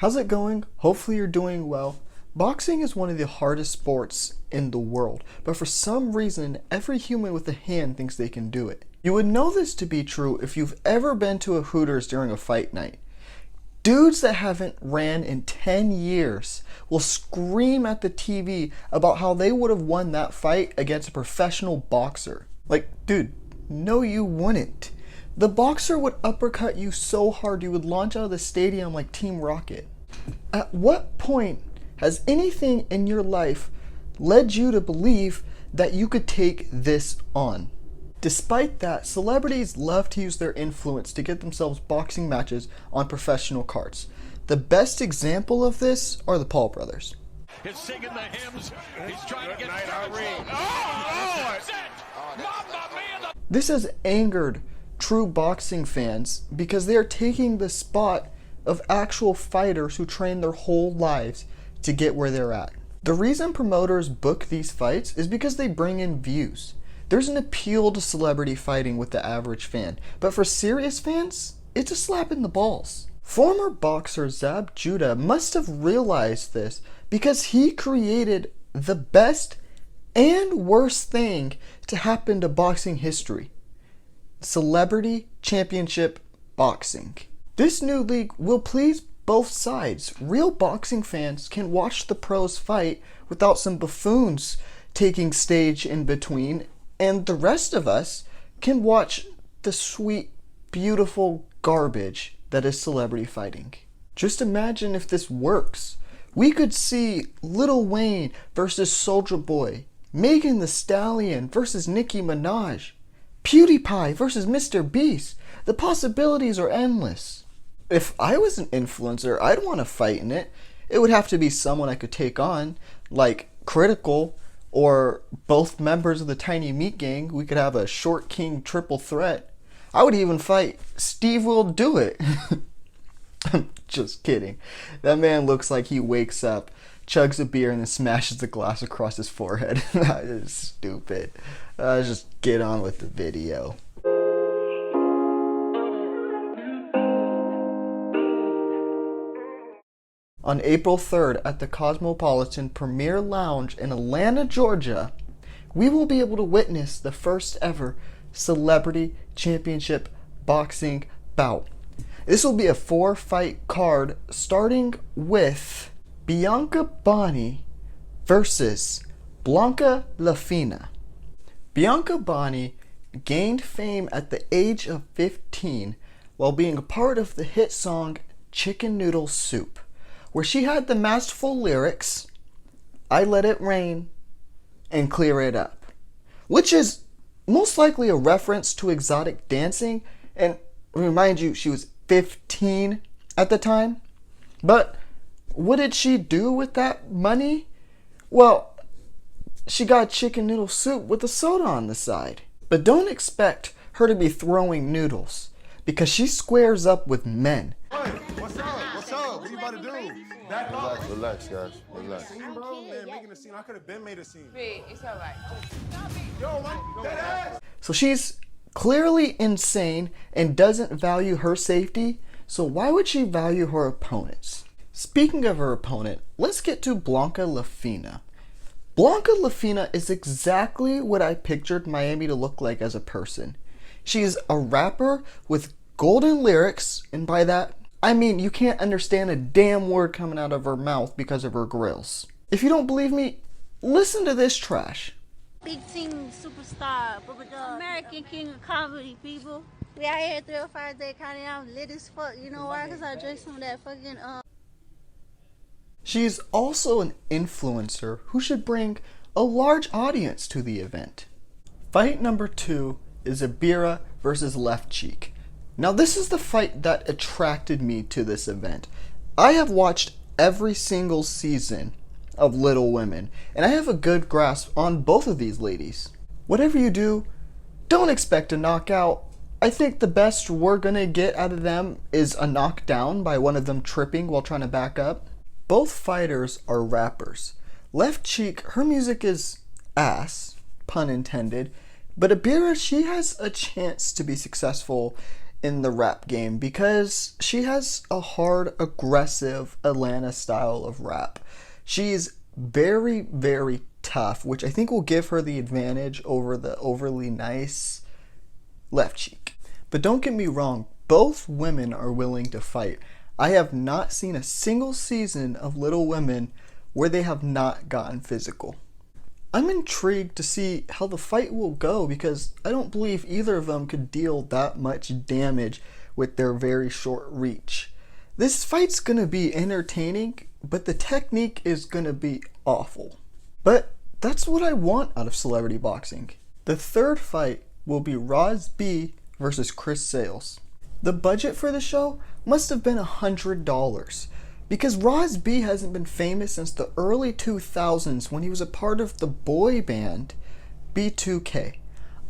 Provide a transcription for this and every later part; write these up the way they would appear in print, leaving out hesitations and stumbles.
How's it going? Hopefully you're doing well. Boxing is one of the hardest sports in the world, but for some reason, every human with a hand thinks they can do it. You would know this to be true if you've ever been to a Hooters during a fight night. Dudes that haven't ran in 10 years will scream at the TV about how they would have won that fight against a professional boxer. Like, dude, no you wouldn't. The boxer would uppercut you so hard you would launch out of the stadium like Team Rocket. At what point has anything in your life led you to believe that you could take this on? Despite that, celebrities love to use their influence to get themselves boxing matches on professional cards. The best example of this are the Paul brothers. He's singing the hymns. He's trying to get This has angered true boxing fans because they are taking the spot of actual fighters who train their whole lives to get where they're at. The reason promoters book these fights is because they bring in views. There's an appeal to celebrity fighting with the average fan, but for serious fans, it's a slap in the balls. Former boxer Zab Judah must have realized this because he created the best and worst thing to happen to boxing history: Celebrity Championship Boxing. This new league will please both sides. Real boxing fans can watch the pros fight without some buffoons taking stage in between, and the rest of us can watch the sweet, beautiful garbage that is celebrity fighting. Just imagine if this works. We could see Lil Wayne versus Soulja Boy, Megan Thee Stallion versus Nicki Minaj, PewDiePie versus Mr. Beast. The possibilities are endless. If I was an influencer, I'd want to fight in it. It would have to be someone I could take on, like Critical, or both members of the Tiny Meat Gang. We could have a Short King triple threat. I would even fight Steve Will Do It. I'm just kidding. That man looks like he wakes up, chugs a beer, and then smashes the glass across his forehead. That is stupid. Just get on with the video. On April 3rd at the Cosmopolitan Premier Lounge in Atlanta, Georgia, we will be able to witness the first ever Celebrity Championship Boxing bout. This will be a 4-fight card starting with Bianca Boni versus Blanca Lafina. Bianca Boni gained fame at the age of 15 while being a part of the hit song Chicken Noodle Soup, where she had the masterful lyrics, "I let it rain and clear it up," which is most likely a reference to exotic dancing, and remind you, she was 15 at the time. But what did she do with that money? Well, she got chicken noodle soup with a soda on the side. But don't expect her to be throwing noodles, because she squares up with men. Hey, what's up? What's up? What you about to do? Back off. Relax, guys. Relax. Bro, man, making a scene. I could have been made a scene. Wait, it's alright. Yo, man, that ass. So she's clearly insane and doesn't value her safety, so why would she value her opponents? Speaking of her opponent, let's get to Blanca Lafina. Blanca Lafina is exactly what I pictured Miami to look like as a person. She's a rapper with golden lyrics, and by that, I mean you can't understand a damn word coming out of her mouth because of her grills. If you don't believe me, listen to this trash. Big team superstar, American king of comedy, people. We out here at 305 Day County. I'm lit as fuck. You know why? Because I drank some of that fucking She's also an influencer who should bring a large audience to the event. Fight number 2 is Abira versus Left Cheek. Now this is the fight that attracted me to this event. I have watched every single season of Little Women, and I have a good grasp on both of these ladies. Whatever you do, don't expect a knockout. I think the best we're gonna get out of them is a knockdown by one of them tripping while trying to back up. Both fighters are rappers. Left Cheek, her music is ass, pun intended, but Abira, she has a chance to be successful in the rap game because she has a hard, aggressive Atlanta style of rap. She's very, very tough, which I think will give her the advantage over the overly nice Left Cheek. But don't get me wrong, both women are willing to fight. I have not seen a single season of Little Women where they have not gotten physical. I'm intrigued to see how the fight will go because I don't believe either of them could deal that much damage with their very short reach. This fight's gonna be entertaining, but the technique is gonna be awful. But that's what I want out of celebrity boxing. The third fight will be Roz B versus Chris Sales. The budget for the show must have been $100 because Roz B hasn't been famous since the early 2000s when he was a part of the boy band B2K.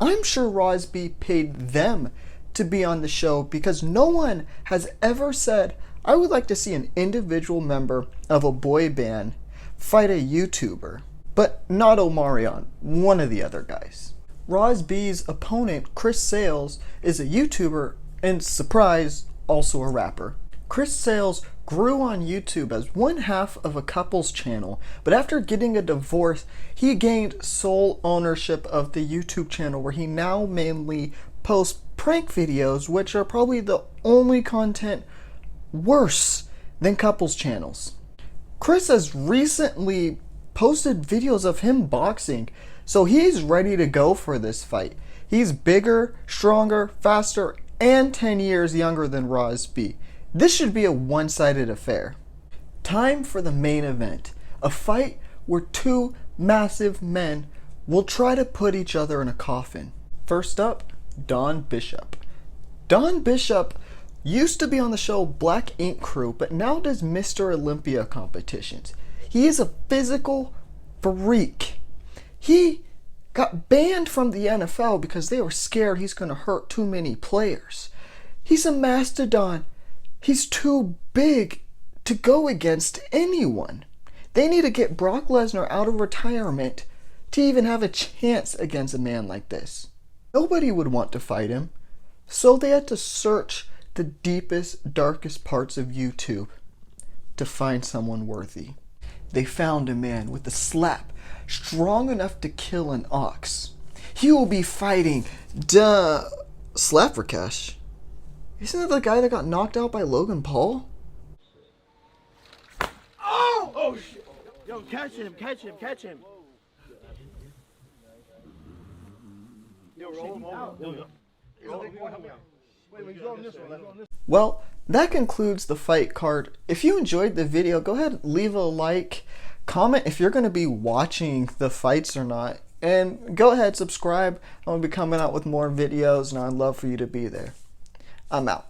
I'm sure Roz B paid them to be on the show because no one has ever said, I would like to see an individual member of a boy band fight a YouTuber, but not Omarion, one of the other guys. Roz B's opponent, Chris Sales, is a YouTuber and, surprise, also a rapper. Chris Sales grew on YouTube as one half of a couple's channel, but after getting a divorce, he gained sole ownership of the YouTube channel where he now mainly posts prank videos, which are probably the only content worse than couples channels. Chris has recently posted videos of him boxing, so he's ready to go for this fight. He's bigger, stronger, faster, and 10 years younger than Roz B. This should be a one-sided affair. Time for the main event, a fight where two massive men will try to put each other in a coffin. First up, Don Bishop. Don Bishop used to be on the show Black Ink Crew, but now does Mr. Olympia competitions. He is a physical freak. He got banned from the NFL because they were scared he's going to hurt too many players. He's a mastodon. He's too big to go against anyone. They need to get Brock Lesnar out of retirement to even have a chance against a man like this. Nobody would want to fight him, so they had to search the deepest, darkest parts of YouTube to find someone worthy. They found a man with a slap strong enough to kill an ox. He will be fighting Slapverkesh. Isn't that the guy that got knocked out by Logan Paul? Oh shit! Yo, catch him! Catch him! Yo, roll him over. Well, that concludes the fight card. If you enjoyed the video, go ahead and leave a like, comment if you're going to be watching the fights or not, and go ahead, subscribe. I'm going to be coming out with more videos, and I'd love for you to be there. I'm out.